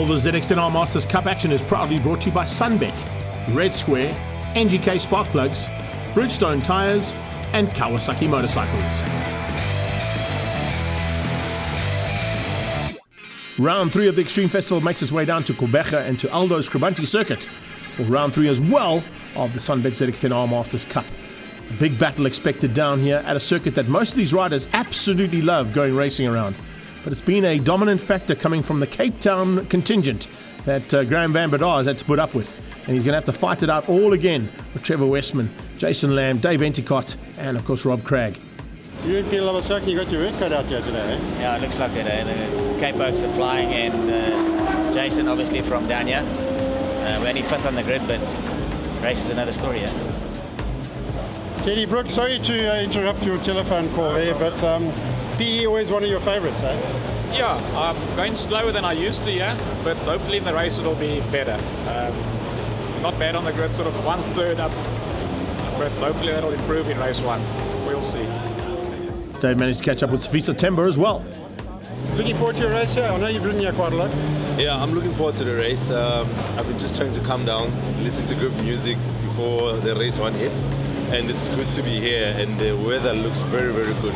the ZX10 Masters Cup action is proudly brought to you by SunBet, Red Square, NGK Spark Plugs, Bridgestone Tyres, and Kawasaki Motorcycles. Round 3 of the Extreme Festival makes its way down to Quebeca and to Aldo's Scribante circuit for round 3 as well of the SunBet ZX10 Masters Cup. A big battle expected down here at a circuit that most of these riders absolutely love going racing around. But it's been a dominant factor coming from the Cape Town contingent that Graham van Breda has had to put up with. And he's going to have to fight it out all again with Trevor Westman, Jason Lamb, Dave Enticott, and of course Rob Craig. You and Peter Lawasaki, you got your work cut out here today, eh? Yeah, it looks like it. The Cape Oaks are flying, and Jason obviously from down here. We're only 5th on the grid, but race is another story here. Teddy Brooks, sorry to interrupt your telephone call there, but PE always one of your favourites, eh? Yeah, I'm going slower than I used to, yeah, but hopefully in the race it'll be better. Not bad on the grid, sort of 1/3 up, but hopefully that'll improve in race 1. We'll see. Dave managed to catch up with ZX10 as well. Looking forward to your race here? I know you've ridden here quite a lot. Yeah, I'm looking forward to the race. I've been just trying to calm down, listen to good music before the race 1 hits. And it's good to be here, and the weather looks very, very good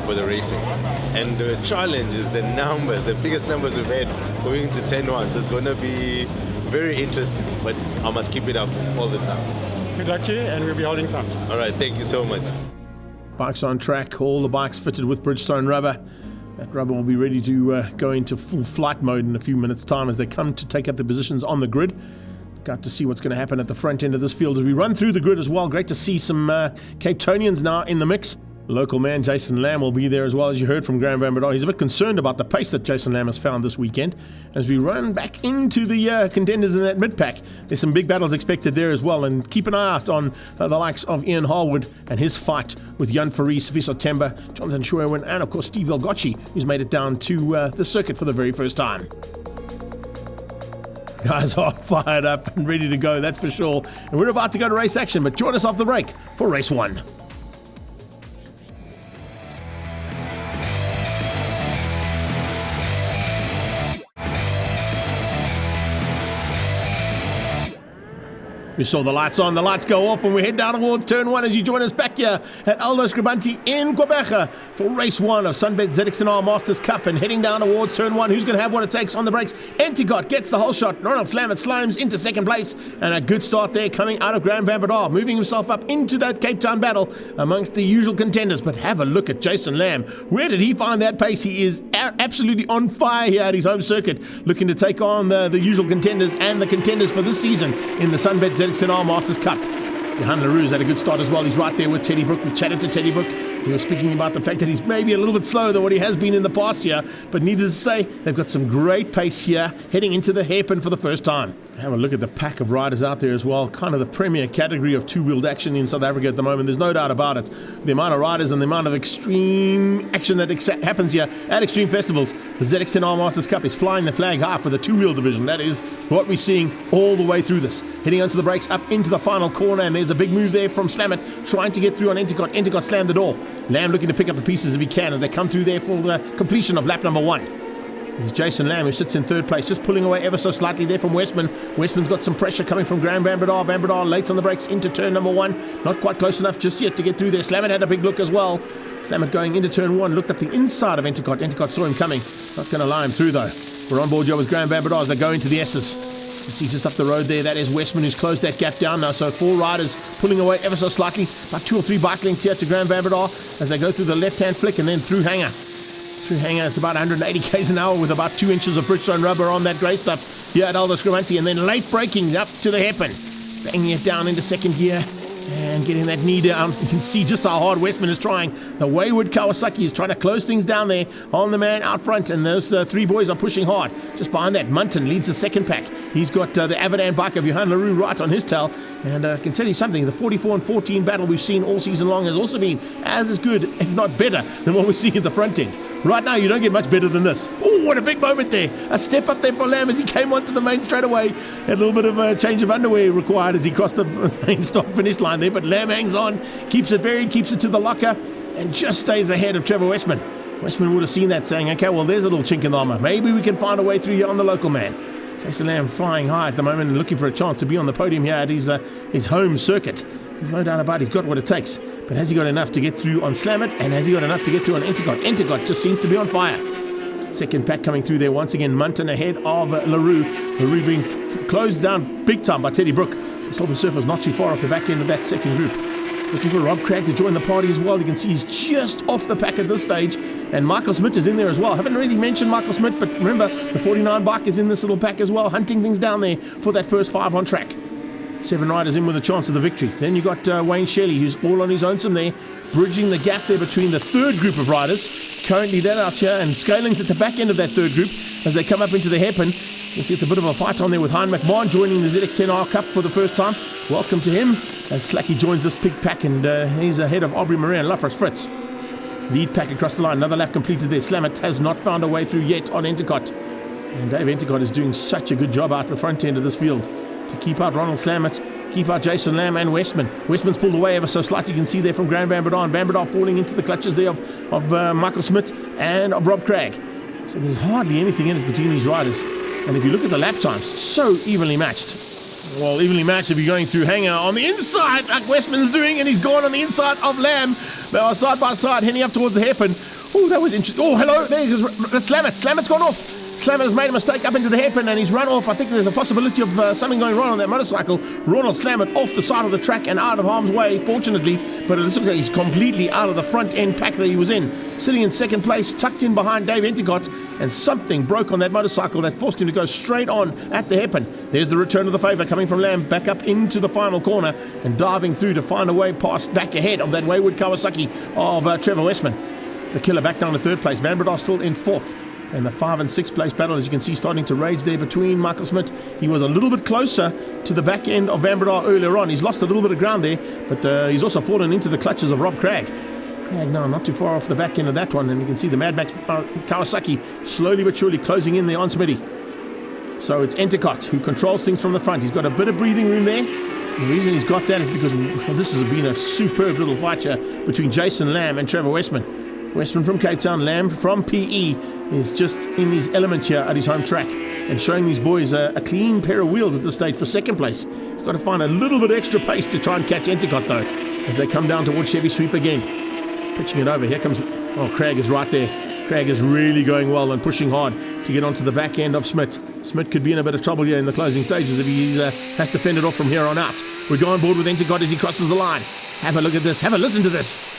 for the racing. And the challenge is the numbers, the biggest numbers we've had going to 10-1. So it's going to be very interesting, but I must keep it up all the time. Good luck to you, and we'll be holding thumbs. All right, thank you so much. Bikes on track, all the bikes fitted with Bridgestone rubber. That rubber will be ready to go into full flight mode in a few minutes' time as they come to take up the positions on the grid. Got to see what's going to happen at the front end of this field as we run through the grid as well. Great to see some Cape Townians now in the mix. Local man Jason Lamb will be there as well, as you heard from Graham van Breda. He's a bit concerned about the pace that Jason Lamb has found this weekend. As we run back into the contenders in that mid-pack, there's some big battles expected there as well. And keep an eye out on the likes of Ian Harwood and his fight with Jan Faris, Viso Temba, Jonathan Sherwin, and of course Steve Elgocci, who's made it down to the circuit for the very first time. Guys are fired up and ready to go, that's for sure. And we're about to go to race action, but join us off the break for race 1. We saw the lights on, the lights go off, and we head down towards turn 1 as you join us back here at Aldo Scribante in Quebeca for race 1 of SunBet ZX10 Masters Cup. And heading down towards turn 1, who's going to have what it takes on the brakes? Enticott gets the whole shot. Ronald Slamet slimes into second place, and a good start there coming out of Graham van Breda, moving himself up into that Cape Town battle amongst the usual contenders. But have a look at Jason Lamb. Where did he find that pace? He is absolutely on fire here at his home circuit, looking to take on the usual contenders and the contenders for this season in the SunBet ZX10 Masters Cup. Johan Leroux's had a good start as well. He's right there with Teddy Brook. We chatted to Teddy Brook. He was speaking about the fact that he's maybe a little bit slower than what he has been in the past year, but needless to say, they've got some great pace here, heading into the hairpin for the first time. Have a look at the pack of riders out there as well. Kind of the premier category of two-wheeled action in South Africa at the moment. There's no doubt about it. The amount of riders and the amount of extreme action that happens here at extreme festivals. The ZX10 Masters Cup is flying the flag high for the two-wheel division. That is what we're seeing all the way through this. Heading onto the brakes up into the final corner, and there's a big move there from Slamet, trying to get through on Enticott. Enticott slammed the door. Lamb looking to pick up the pieces if he can as they come through there for the completion of lap number 1. It's Jason Lamb who sits in third place, just pulling away ever so slightly there from Westman. Westman's got some pressure coming from Graham van Breda. Van Breda late on the brakes into turn number 1. Not quite close enough just yet to get through there. Slamet had a big look as well. Slamet going into turn 1, looked up the inside of Enticott. Enticott saw him coming. Not going to allow him through though. We're on board here with Graham van Breda as they go into the S's. You see just up the road there, that is Westman who's closed that gap down now. So 4 riders pulling away ever so slightly. About 2 or 3 bike lengths here to Graham van Breda as they go through the left-hand flick and then through hanger. Through hanger, it's about 180 k's an hour with about 2 inches of Bridgestone rubber on that grey stuff here at Aldo Scribante, and then late braking up to the hairpin, banging it down into second gear and getting that knee down. You can see just how hard Westman is trying. The wayward Kawasaki is trying to close things down there on the man out front, and those 3 boys are pushing hard. Just behind that, Munton leads the second pack. He's got the Avadan bike of Johan Leroux right on his tail, and I can tell you something, the 44 and 14 battle we've seen all season long has also been as good, if not better, than what we're seeing at the front end. Right now, you don't get much better than this. Oh, what a big moment there. A step up there for Lamb as he came onto the main straight away. A little bit of a change of underwear required as he crossed the main stop finish line there, but Lamb hangs on, keeps it buried, keeps it to the locker, and just stays ahead of Trevor Westman. Westman would have seen that saying, okay, well, there's a little chink in the armor. Maybe we can find a way through here on the local man. Jason Lamb flying high at the moment and looking for a chance to be on the podium here at his home circuit. There's no doubt about it, he's got what it takes. But has he got enough to get through on Slam It? And has he got enough to get through on Intercot? Intercot just seems to be on fire. Second pack coming through there once again. Munton ahead of LaRue. LaRue being closed down big time by Teddy Brook. The Silver Surfer's not too far off the back end of that second group. Looking for Rob Craig to join the party as well. You can see he's just off the pack at this stage. And Michael Smith is in there as well. Haven't really mentioned Michael Smith, but remember, the 49 bike is in this little pack as well, hunting things down there for that first 5 on track. 7 riders in with a chance of the victory. Then you got Wayne Shelley, who's all on his own there, bridging the gap there between the third group of riders. Currently that out here, and Scaling's at the back end of that third group as they come up into the hairpin. You can see it's a bit of a fight on there with Hein McMahon joining the ZX10R Cup for the first time. Welcome to him as Slacky joins this big pack, and he's ahead of Aubrey Marie and Lafras Fritz. Lead pack across the line, another lap completed there. Slamit has not found a way through yet on Intercot. And Dave Intercot is doing such a good job out the front end of this field to keep out Ronald Slamit, keep out Jason Lamb and Westman. Westman's pulled away ever so slightly, you can see there from Graham Van Breda. Van Breda falling into the clutches there of Michael Smith and of Rob Craig. So there's hardly anything in it between these riders. And if you look at the lap times, so evenly matched. Well, evenly matched if you're going through Hanger on the inside, like Westman's doing, and he's gone on the inside of Lamb. They are side by side, heading up towards the hairpin. Oh, that was interesting. Oh, hello, there's Slamit. Slamit's gone off. Slamit has made a mistake up into the hairpin, and he's run off. I think there's a possibility of something going wrong on that motorcycle. Ronald Slamit off the side of the track and out of harm's way, fortunately, but it looks like he's completely out of the front end pack that he was in. Sitting in second place, tucked in behind Dave Intercot, and something broke on that motorcycle that forced him to go straight on at the hairpin. There's the return of the favour coming from Lamb, back up into the final corner and diving through to find a way past back ahead of that wayward Kawasaki of Trevor Westman. The killer back down to third place. Van Breda still in fourth. And the 5 and 6 place battle, as you can see, starting to rage there between Michael Smith. He was a little bit closer to the back end of Van Breda earlier on. He's lost a little bit of ground there, but he's also fallen into the clutches of Rob Craig. Craig now not too far off the back end of that one, and you can see the Mad Max Kawasaki slowly but surely closing in there on Smitty. So it's Intercot who controls things from the front. He's got a bit of breathing room there. The reason he's got that is because this has been a superb little fight here between Jason Lamb and Trevor Westman. Westman from Cape Town, Lamb from PE is just in his element here at his home track and showing these boys a clean pair of wheels at this stage for second place. He's got to find a little bit extra pace to try and catch Intercot though as they come down towards Chevy Sweep again. Pitching it over, here comes, oh, Craig is right there. Craig is really going well and pushing hard to get onto the back end of Smith. Smith could be in a bit of trouble here in the closing stages if he has to fend it off from here on out. We go on board with Intercot as he crosses the line. Have a look at this, have a listen to this.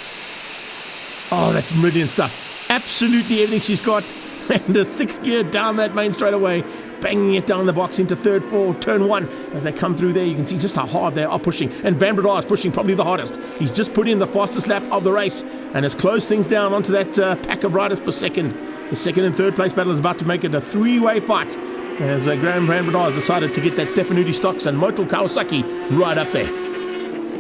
Oh, that's brilliant stuff. Absolutely everything she's got. And a 6th gear down that main straightaway, banging it down the box into third for turn 1. As they come through there, you can see just how hard they are pushing. And Van Breda is pushing probably the hardest. He's just put in the fastest lap of the race and has closed things down onto that pack of riders for second. The second and third place battle is about to make it a 3-way fight as Graham Van Breda has decided to get that Stefanuti Stocks and Motul Kawasaki right up there.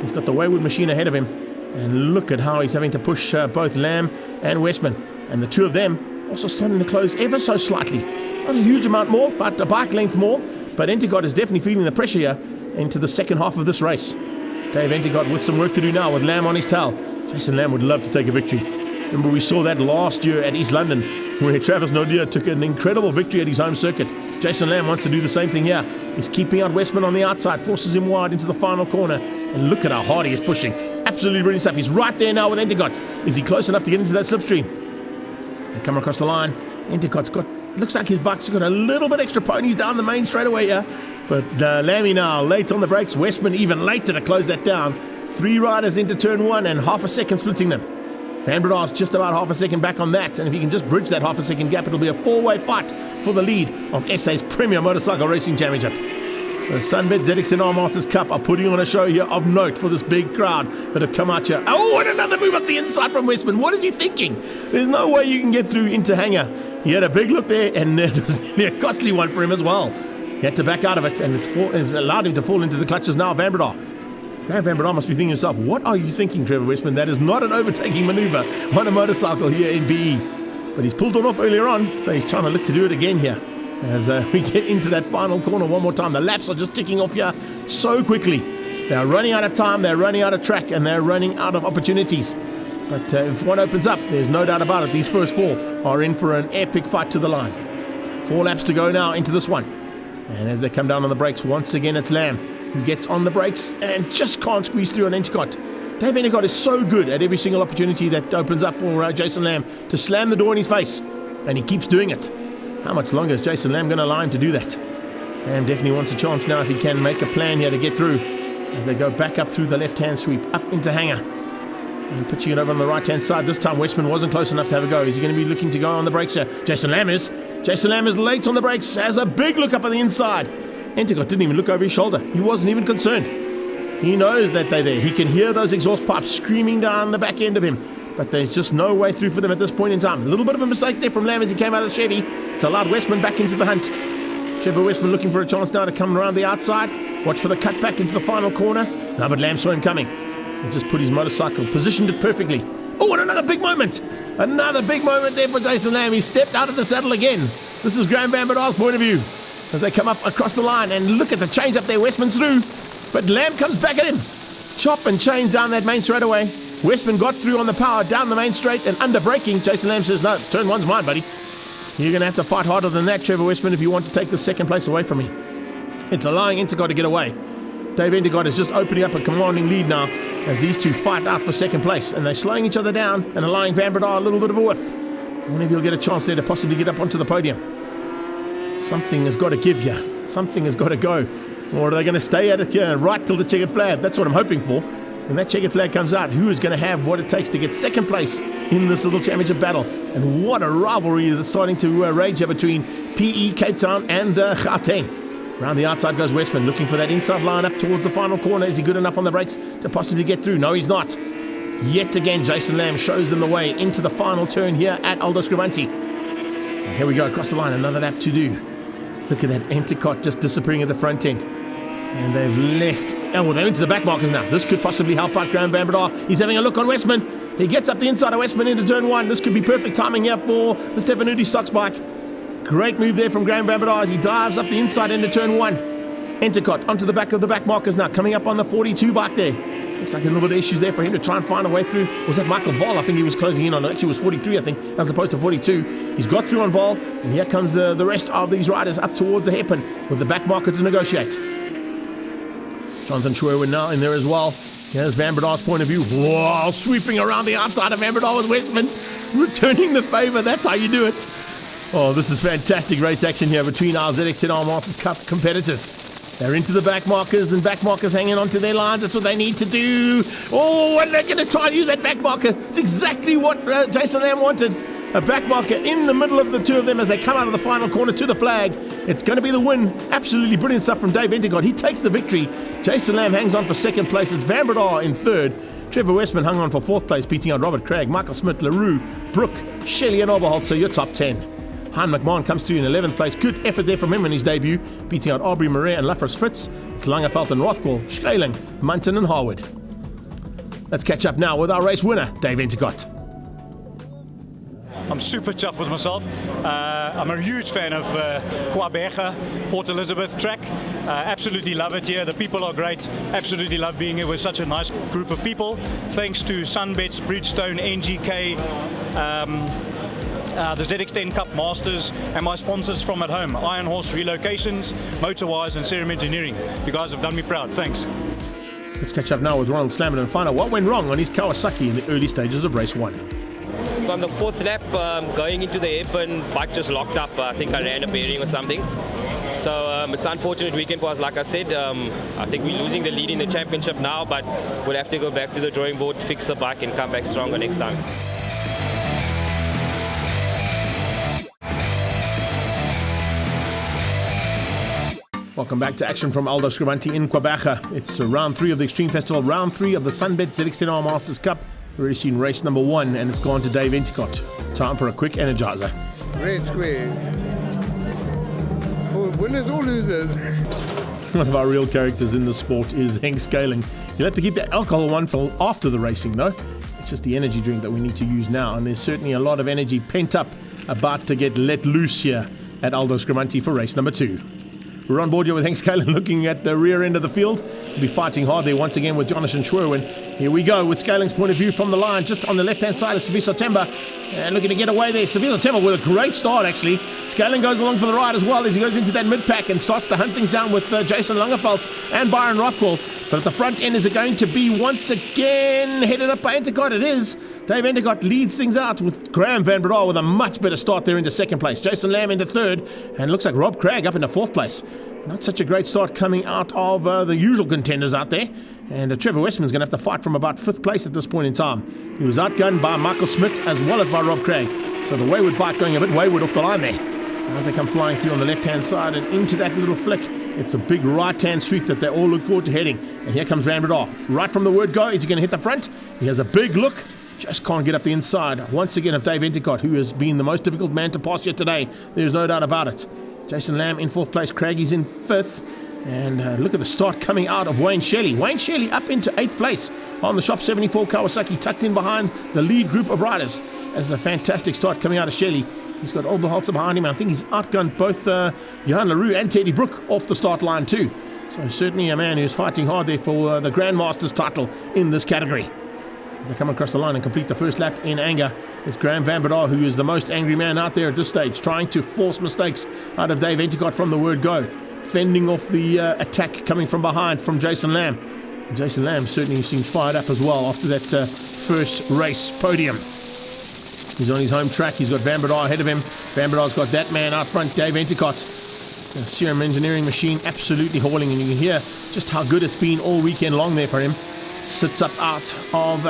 He's got the Wayward machine ahead of him. And look at how he's having to push both Lamb and Westman. And the two of them also starting to close ever so slightly. Not a huge amount more, but a bike length more. But Intercot is definitely feeling the pressure here into the second half of this race. Dave Intercot with some work to do now with Lamb on his tail. Jason Lamb would love to take a victory. Remember, we saw that last year at East London, where Travis Naudé took an incredible victory at his home circuit. Jason Lamb wants to do the same thing here. He's keeping out Westman on the outside, forces him wide into the final corner. And look at how hard he is pushing. Absolutely brilliant stuff. He's right there now with Intercot. Is he close enough to get into that slipstream? They come across the line. Intercot's got, looks like his bike's got a little bit extra ponies down the main straightaway here. But Lammy now late on the brakes. Westman even later to close that down. 3 riders into turn 1 and half a second splitting them. Van Breda's just about half a second back on that. And if he can just bridge that half a second gap, it'll be a 4-way fight for the lead of SA's Premier Motorcycle Racing Championship. The SunBet ZX10R Masters Cup are putting on a show here of note for this big crowd that have come out here. Oh, and another move up the inside from Westman. What is he thinking? There's no way you can get through into Hanger. He had a big look there, and it was nearly a costly one for him as well. He had to back out of it, and it's allowed him to fall into the clutches now of Van Breda. Now Van Breda must be thinking to himself, what are you thinking, Trevor Westman? That is not an overtaking maneuver on a motorcycle here in BE. But he's pulled it off earlier on, so he's trying to look to do it again here. As we get into that final corner one more time. The laps are just ticking off here so quickly. They're running out of time, they're running out of track, and they're running out of opportunities. But if one opens up, there's no doubt about it. These first 4 are in for an epic fight to the line. 4 laps to go now into this one. And as they come down on the brakes, once again it's Lamb who gets on the brakes and just can't squeeze through on Endicott. Dave Endicott is so good at every single opportunity that opens up for Jason Lamb to slam the door in his face, and he keeps doing it. How much longer is Jason Lamb going to allow him to do that? Lamb definitely wants a chance now if he can make a plan here to get through as they go back up through the left-hand sweep, up into Hanger. And pitching it over on the right-hand side. This time Westman wasn't close enough to have a go. Is he going to be looking to go on the brakes here? Jason Lamb is. Jason Lamb is late on the brakes, has a big look up on the inside. Endicott didn't even look over his shoulder. He wasn't even concerned. He knows that they're there. He can hear those exhaust pipes screaming down the back end of him. But there's just no way through for them at this point in time. A little bit of a mistake there from Lamb as he came out of the Chevy. It's allowed Westman back into the hunt. Trevor Westman looking for a chance now to come around the outside. Watch for the cut back into the final corner. No, but Lamb saw him coming. He just put his motorcycle, positioned it perfectly. Oh, and another big moment. Another big moment there for Jason Lamb. He stepped out of the saddle again. This is Graham Van Berda's point of view as they come up across the line. And look at the change up there. Westman's through. But Lamb comes back at him. Chop and change down that main straightaway. Westman got through on the power down the main straight and under braking. Jason Lamb says, no, turn one's mine, buddy. You're going to have to fight harder than that, Trevor Westman, if you want to take the second place away from me. It's allowing Endicott to get away. Dave Endicott is just opening up a commanding lead now as these two fight out for second place. And they're slowing each other down and allowing Van Berda a little bit of a whiff. I wonder if he'll get a chance there to possibly get up onto the podium. Something has got to give you. Something has got to go. Or are they going to stay at it here right till the checkered flag? That's what I'm hoping for. When that checkered flag comes out, who is going to have what it takes to get second place in this little championship battle? And what a rivalry that's starting to rage here between PE, Cape Town and Gauteng. Around the outside goes Westman, looking for that inside line up towards the final corner. Is he good enough on the brakes to possibly get through? No, he's not. Yet again, Jason Lamb shows them the way into the final turn here at Aldo Scribante. And here we go, across the line, another lap to do. Look at that Endicott just disappearing at the front end. And they've left. Oh, well, they're into the back markers now. This could possibly help out Graham Van Berda. He's having a look on Westman. He gets up the inside of Westman into turn one. This could be perfect timing here for the Stefanuti stocks bike. Great move there from Graham Van Berda as he dives up the inside into turn one. Endicott onto the back of the back markers now, coming up on the 42 bike there. Looks like a little bit of issues there for him to try and find a way through. Was that Michael Vol? I think he was closing in on it. Actually, it was 43, I think, as opposed to 42. He's got through on Vol, and here comes the rest of these riders up towards the hairpin with the back marker to negotiate. Jonathan Schwerwin now in there as well. Here's Van Berda's point of view. Wow, sweeping around the outside of Van Berda with Westman. Returning the favour, that's how you do it. Oh, this is fantastic race action here between our ZX10 Masters Cup competitors. They're into the back markers and back markers hanging onto their lines. That's what they need to do. Oh, and they're going to try and use that back marker. It's exactly what Jason Lamb wanted. A back marker in the middle of the two of them as they come out of the final corner to the flag. It's going to be the win. Absolutely brilliant stuff from Dave Endicott. He takes the victory. Jason Lamb hangs on for second place. It's Van Berda in third. Trevor Westman hung on for fourth place, beating out Robert Craig, Michael Smith, LaRue, Brooke, Shelley and Oberholzer, your top 10. Han McMahon comes through in 11th place. Good effort there from him in his debut, beating out Aubrey Murray and Lafras Fritz. It's Langeveld and Rothwell, Schreling, Munton and Harwood. Let's catch up now with our race winner, Dave Endicott. I'm super chuffed with myself. I'm a huge fan of Quabeja, Port Elizabeth track. Absolutely love it here. The people are great. Absolutely love being here with such a nice group of people. Thanks to SunBet, Bridgestone, NGK, the ZX10 Cup Masters, and my sponsors from at home, Iron Horse Relocations, Motorwise and Serum Engineering. You guys have done me proud. Thanks. Let's catch up now with Ronald Slammerton and find out what went wrong on his Kawasaki in the early stages of race one. On the fourth lap, going into the hairpin, bike just locked up. I think I ran a bearing or something. So it's an unfortunate weekend for us, like I said. I think we're losing the lead in the championship now, but we'll have to go back to the drawing board, fix the bike and come back stronger next time. Welcome back to action from Aldo Scribante in Quabeja. It's round 3 of the Extreme Festival, round 3 of the SunBet ZX10 Masters Cup. We've already seen race number 1 and it's gone to Dave Endicott. Time for a quick energizer. Red square. For winners or losers. One of our real characters in the sport is Henk Scaling. You'll have to keep the alcohol one for after the racing though. It's just the energy drink that we need to use now, and there's certainly a lot of energy pent up about to get let loose here at Aldo Scribante for race number 2. We're on board here with Henk Skalen looking at the rear end of the field. He'll be fighting hard there once again with Jonathan Schwerwin. Here we go with Skalen's point of view from the line. Just on the left-hand side of Siviso Temba. And looking to get away there. Siviso Temba with a great start, actually. Skalen goes along for the ride as well as he goes into that mid-pack and starts to hunt things down with Jason Langeveld and Byron Rothwell. But at the front end, is it going to be once again headed up by Endicott? It is. Dave Endicott leads things out with Graham Van Bredal with a much better start there into second place. Jason Lamb into third, and looks like Rob Craig up into fourth place. Not such a great start coming out of the usual contenders out there. And Trevor Westman's going to have to fight from about fifth place at this point in time. He was outgunned by Michael Smith as well as by Rob Craig. So the wayward bike going a bit wayward off the line there. As they come flying through on the left-hand side and into that little flick, it's a big right-hand sweep that they all look forward to heading. And here comes Van Bredal. Right from the word go, is he going to hit the front? He has a big look. Just can't get up the inside. Once again of Dave Endicott, who has been the most difficult man to pass yet today. There's no doubt about it. Jason Lamb in fourth place. Craiggie's in fifth. And look at the start coming out of Wayne Shelley. Wayne Shelley up into eighth place on the Shop 74 Kawasaki, tucked in behind the lead group of riders. That's a fantastic start coming out of Shelley. He's got Oberholzer behind him. I think he's outgunned both Johan LaRue and Teddy Brook off the start line too. So certainly a man who's fighting hard there for the Grandmasters title in this category. They come across the line and complete the first lap in anger. It's Graham Van Bredal, who is the most angry man out there at this stage, trying to force mistakes out of Dave Endicott from the word go, fending off the attack coming from behind from Jason Lamb. And Jason Lamb certainly seems fired up as well after that first race podium. He's on his home track. He's got Van Bredal ahead of him. Van Bredal's got that man out front, Dave Endicott. The Serum Engineering machine absolutely hauling, and you can hear just how good it's been all weekend long there for him. Sits up out of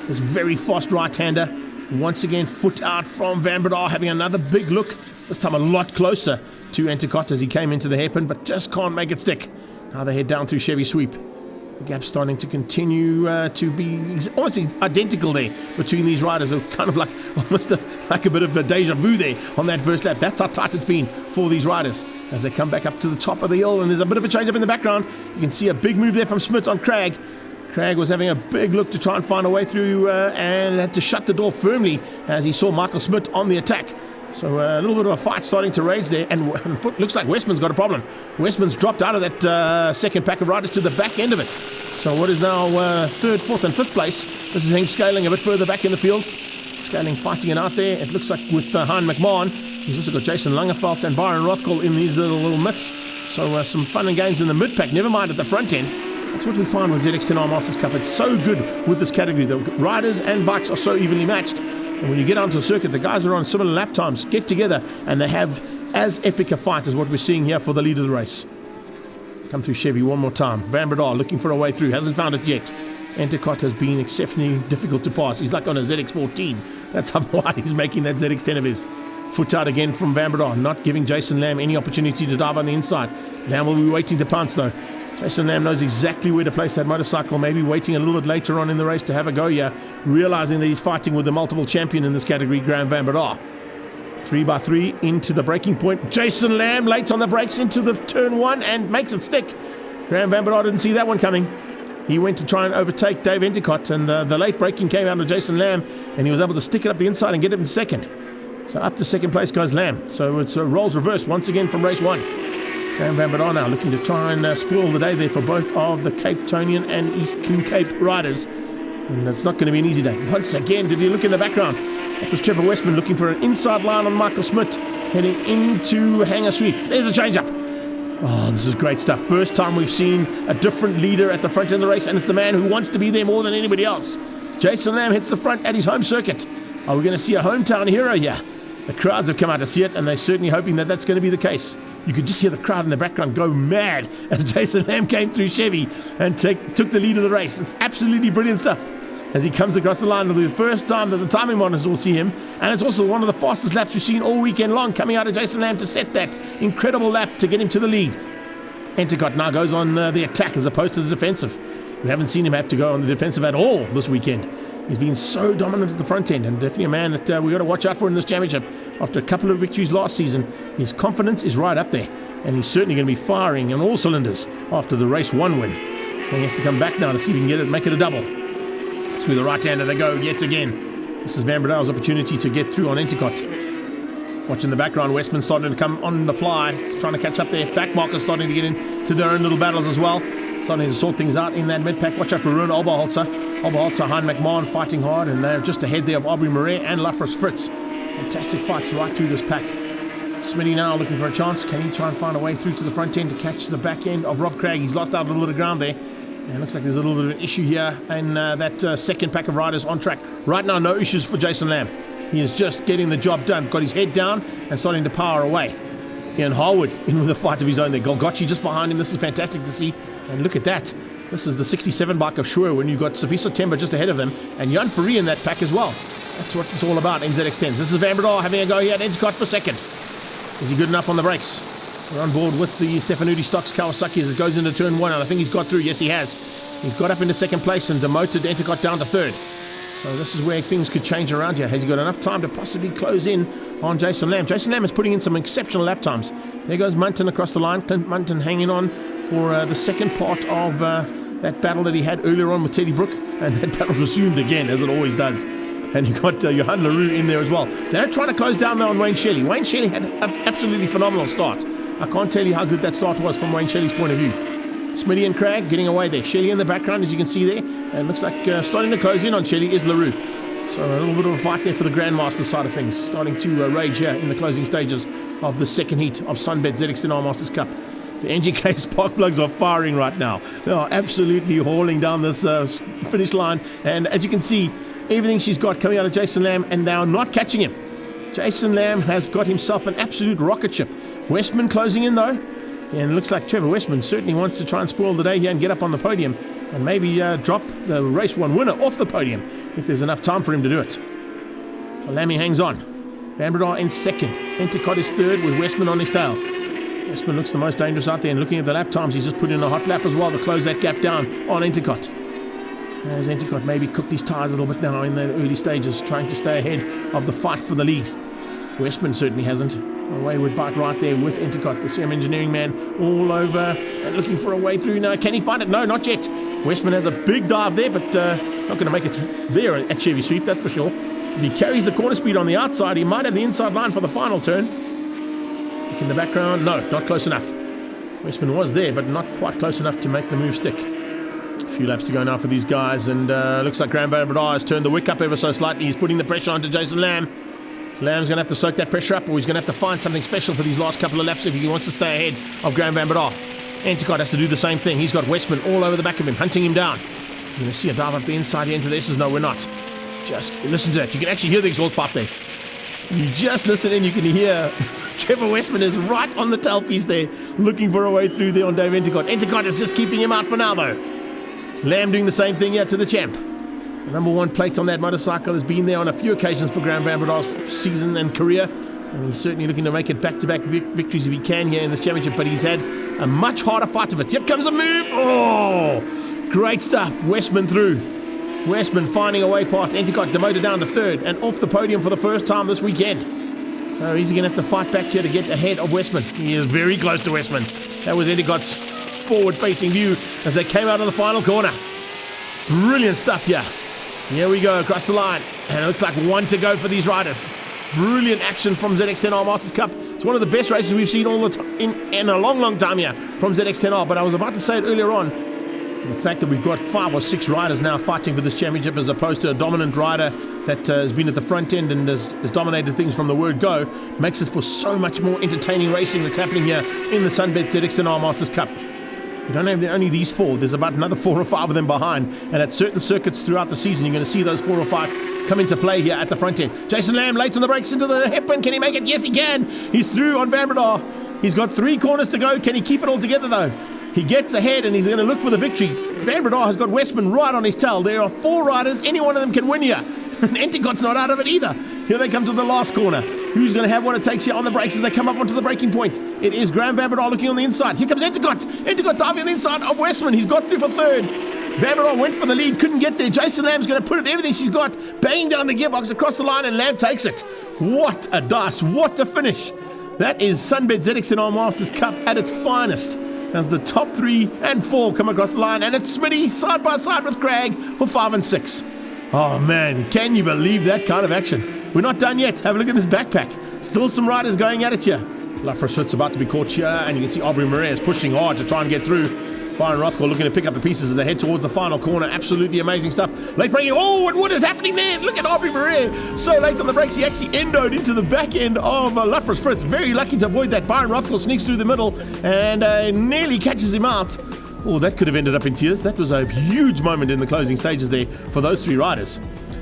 this very fast right-hander. Once again, foot out from Van Bredal, having another big look. This time a lot closer to Endicott as he came into the hairpin, but just can't make it stick. Now they head down through Chevy Sweep. The gap's starting to continue to be almost identical there between these riders. It's kind of like almost like a bit of a deja vu there on that first lap. That's how tight it's been for these riders as they come back up to the top of the hill. And there's a bit of a change up in the background. You can see a big move there from Smith on Craig. Craig was having a big look to try and find a way through and had to shut the door firmly as he saw Michael Smith on the attack. So a little bit of a fight starting to rage there, and looks like Westman's got a problem. Westman's dropped out of that second pack of riders to the back end of it. So what is now third, fourth and fifth place. This is Henk Scaling a bit further back in the field. Scaling fighting it out there. It looks like with Hein McMahon. He's also got Jason Langeveld and Byron Rothwell in these little mitts. So some fun and games in the mid-pack, never mind at the front end. That's what we find with ZX10 Masters Cup. It's so good with this category. The riders and bikes are so evenly matched. And when you get onto the circuit, the guys are on similar lap times, get together, and they have as epic a fight as what we're seeing here for the lead of the race. Come through Chevy one more time. Van Bredal looking for a way through, hasn't found it yet. Endicott has been exceptionally difficult to pass. He's like on a ZX14. That's how wide he's making that ZX10 of his. Foot out again from Van Bredal, not giving Jason Lamb any opportunity to dive on the inside. Lamb will be waiting to pounce though. Jason Lamb knows exactly where to place that motorcycle, maybe waiting a little bit later on in the race to have a go here, realizing that he's fighting with the multiple champion in this category, Graham Van Bredal. 3x3 into the braking point. Jason Lamb late on the brakes into the turn one and makes it stick. Graham Van Bredal didn't see that one coming. He went to try and overtake Dave Endicott, and the late braking came out of Jason Lamb, and he was able to stick it up the inside and get it in second. So up to second place goes Lamb. So it's roles reversed once again from race one. Graham Van Bredal now looking to try and spoil the day there for both of the Cape Tonian and Eastern Cape riders. And it's not going to be an easy day. Once again, did you look in the background? That was Trevor Westman looking for an inside line on Michael Smith, heading into Hanger Sweep. There's a change-up. Oh, this is great stuff. First time we've seen a different leader at the front end of the race, and it's the man who wants to be there more than anybody else. Jason Lamb hits the front at his home circuit. Are we going to see a hometown hero here? The crowds have come out to see it, and they're certainly hoping that that's going to be the case. You could just hear the crowd in the background go mad as Jason Lamb came through Chevy and took the lead of the race. It's absolutely brilliant stuff as he comes across the line for the first time that the timing monitors will see him. And it's also one of the fastest laps we've seen all weekend long, coming out of Jason Lamb to set that incredible lap to get him to the lead. Endicott now goes on the attack as opposed to the defensive. We haven't seen him have to go on the defensive at all this weekend. He's been so dominant at the front end, and definitely a man that we've got to watch out for in this championship. After a couple of victories last season, his confidence is right up there, and he's certainly going to be firing on all cylinders after the race one win. And he has to come back now to see if he can make it a double. Through the right-hander they go yet again. This is Van Bredal's opportunity to get through on Endicott. Watching the background, Westman starting to come on the fly, trying to catch up there. Back markers starting to get into their own little battles as well. Starting to sort things out in that mid-pack. Watch out for Ruin Oberholzer. Oberholzer, Hein McMahon fighting hard, and they're just ahead there of Aubrey Marais and Lafras Fritz. Fantastic fights right through this pack. Smitty now looking for a chance. Can he try and find a way through to the front end to catch the back end of Rob Craig? He's lost out a little bit of ground there. And it looks like there's a little bit of an issue here in that second pack of riders on track. Right now, no issues for Jason Lamb. He is just getting the job done. Got his head down and starting to power away. Ian Harwood in with a fight of his own there. Golgocci just behind him. This is fantastic to see. And look at that. This is the 67 bike of Schwer when you've got Safiso Temba just ahead of them. And Jan Fourie in that pack as well. That's what it's all about in ZX10s. This is Van Bredar having a go here at Endicott for second. Is he good enough on the brakes? We're on board with the Stefanuti Stocks Kawasaki as it goes into turn 1. And I think he's got through. Yes, he has. He's got up into second place and demoted Endicott down to third. So this is where things could change around here. Has he got enough time to possibly close in on Jason Lamb? Jason Lamb is putting in some exceptional lap times. There goes Munton across the line. Clint Munton hanging on for the second part of that battle that he had earlier on with Teddy Brook. And that battle's resumed again, as it always does. And you've got Johan LaRue in there as well. They're trying to close down there on Wayne Shelley. Wayne Shelley had an absolutely phenomenal start. I can't tell you how good that start was from Wayne Shelley's point of view. Smitty and Craig getting away there. Shelley in the background, as you can see there. And looks like starting to close in on Shelley is LaRue. So a little bit of a fight there for the Grandmaster side of things. Starting to rage here in the closing stages of the second heat of SunBet ZX10 Masters Cup. The NGK spark plugs are firing right now. They are absolutely hauling down this finish line. And as you can see, everything she's got coming out of Jason Lamb, and they are not catching him. Jason Lamb has got himself an absolute rocket ship. Westman closing in though. And it looks like Trevor Westman certainly wants to try and spoil the day here and get up on the podium and maybe drop the race 1 winner off the podium if there's enough time for him to do it. So Lammy hangs on. Van Bredar in second. Endicott is third with Westman on his tail. Westman looks the most dangerous out there, and looking at the lap times, he's just put in a hot lap as well to close that gap down on Endicott. As Endicott maybe cooked his tyres a little bit now in the early stages, trying to stay ahead of the fight for the lead. Westman certainly hasn't. A wayward bike right there with Endicott, the CM Engineering man, all over and looking for a way through now. Can he find it? No, not yet. Westman has a big dive there, but not going to make it there at Chevy Sweep, that's for sure. If he carries the corner speed on the outside, he might have the inside line for the final turn. Look in the background. No, not close enough. Westman was there, but not quite close enough to make the move stick. A few laps to go now for these guys, and looks like Graham Van Bredar has turned the wick up ever so slightly. He's putting the pressure onto Jason Lamb. Lamb's going to have to soak that pressure up, or he's going to have to find something special for these last couple of laps if he wants to stay ahead of Graham Van Bredar. Endicott has to do the same thing. He's got Westman all over the back of him, hunting him down. You're going to see a dive up the inside here into this. No, we're not. Just listen to that. You can actually hear the exhaust pipe there. You just listen in, you can hear Trevor Westman is right on the tailpiece there, looking for a way through there on Dave Endicott. Endicott is just keeping him out for now, though. Lamb doing the same thing here to the champ. The number 1 plate on that motorcycle has been there on a few occasions for Graham Van Bredar's season and career, and he's certainly looking to make it back-to-back victories if he can here in this championship, but he's had a much harder fight of it. Here comes a move. Oh, great stuff. Westman through. Westman finding a way past Endicott, demoted down to third and off the podium for the first time this weekend. So he's going to have to fight back here to get ahead of Westman. He is very close to Westman. That was Endicott's forward-facing view as they came out of the final corner. Brilliant stuff here. Here we go across the line, and it looks like 1 to go for these riders. Brilliant action from ZX10R Masters Cup. It's one of the best races we've seen all the time in a long time here from ZX10R. But I was about to say it earlier on, the fact that we've got 5 or 6 riders now fighting for this championship as opposed to a dominant rider that has been at the front end and has dominated things from the word go makes it for so much more entertaining racing that's happening here in the SunBet ZX10R Masters Cup. We don't have only these 4. There's about another 4 or 5 of them behind. And at certain circuits throughout the season, you're going to see those 4 or 5 come into play here at the front end. Jason Lamb late on the brakes into the hairpin. Can he make it? Yes, he can. He's through on Van Bredar. He's got 3 corners to go. Can he keep it all together, though? He gets ahead, and he's going to look for the victory. Van Bredar has got Westman right on his tail. There are 4 riders. Any one of them can win here. And Endicott's not out of it either. Here they come to the last corner. Who's going to have what it takes here on the brakes as they come up onto the braking point? It is Graham Van Bredar looking on the inside. Here comes Endicott. Endicott diving on the inside of Westman. He's got through for third. Van Bredar went for the lead, couldn't get there. Jason Lamb's going to put it everything she's got, banging down the gearbox across the line, and Lamb takes it. What a dice. What a finish. That is SunBet ZX10R Masters Cup at its finest. As the top 3 and 4 come across the line, and it's Smitty side by side with Craig for 5 and 6. Oh man, can you believe that kind of action? we're not done yet. Have a look at this backpack. Still some riders going at it here. Lafreshut's about to be caught here, and you can see Aubrey Murray is pushing hard to try and get through. Byron Rothwell looking to pick up the pieces as they head towards the final corner. Absolutely amazing stuff. Late braking. Oh, and what is happening there? Look at Aubrey Murray. So late on the brakes, he actually endoed into the back end of Lafresh. Very lucky to avoid that. Byron Rothwell sneaks through the middle and nearly catches him out. Oh, that could have ended up in tears. That was a huge moment in the closing stages there for those three riders.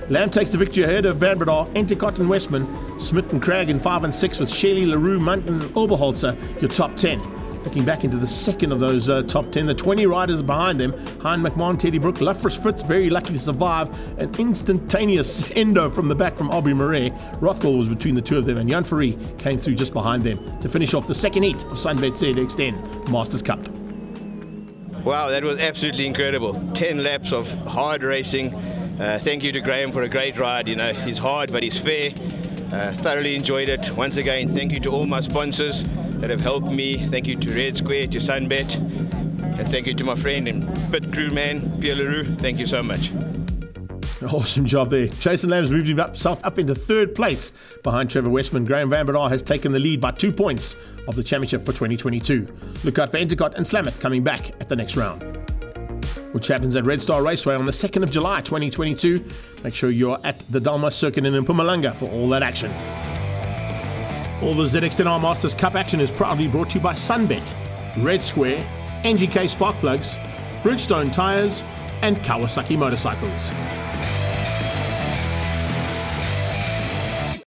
Lamb takes the victory ahead of Van Bredar, Entercott and Westman, Smith and Cragg in 5 and 6 with Shelley, LaRue, Munt and Oberholzer, your top 10. Looking back into the second of those top 10, the 20 riders behind them, Hein McMahon, Teddy Brooke, Lafresh Fritz, very lucky to survive an instantaneous endo from the back from Aubrey Murray. Rothwell was between the two of them, and Jan Fourie came through just behind them to finish off the second heat of SunBet ZX10 Masters Cup. Wow, that was absolutely incredible. 10 laps of hard racing. Thank you to Graham for a great ride. You know, he's hard, but he's fair. Thoroughly enjoyed it. Once again, thank you to all my sponsors that have helped me. Thank you to Red Square, to SunBet, and thank you to my friend and pit crew man, Pierre Leroux. Thank you so much. Awesome job there. Jason Lamb's moved himself up into third place behind Trevor Westman. Graham Van Bredar has taken the lead by 2 points of the championship for 2022. Look out for Entercott and Slamet coming back at the next round, which happens at Red Star Raceway on the 2nd of July 2022. Make sure you're at the Dalmas Circuit in Mpumalanga for all that action. All the ZX10R Masters Cup action is proudly brought to you by SunBet, Red Square, NGK Spark Plugs, Bridgestone Tires, and Kawasaki Motorcycles.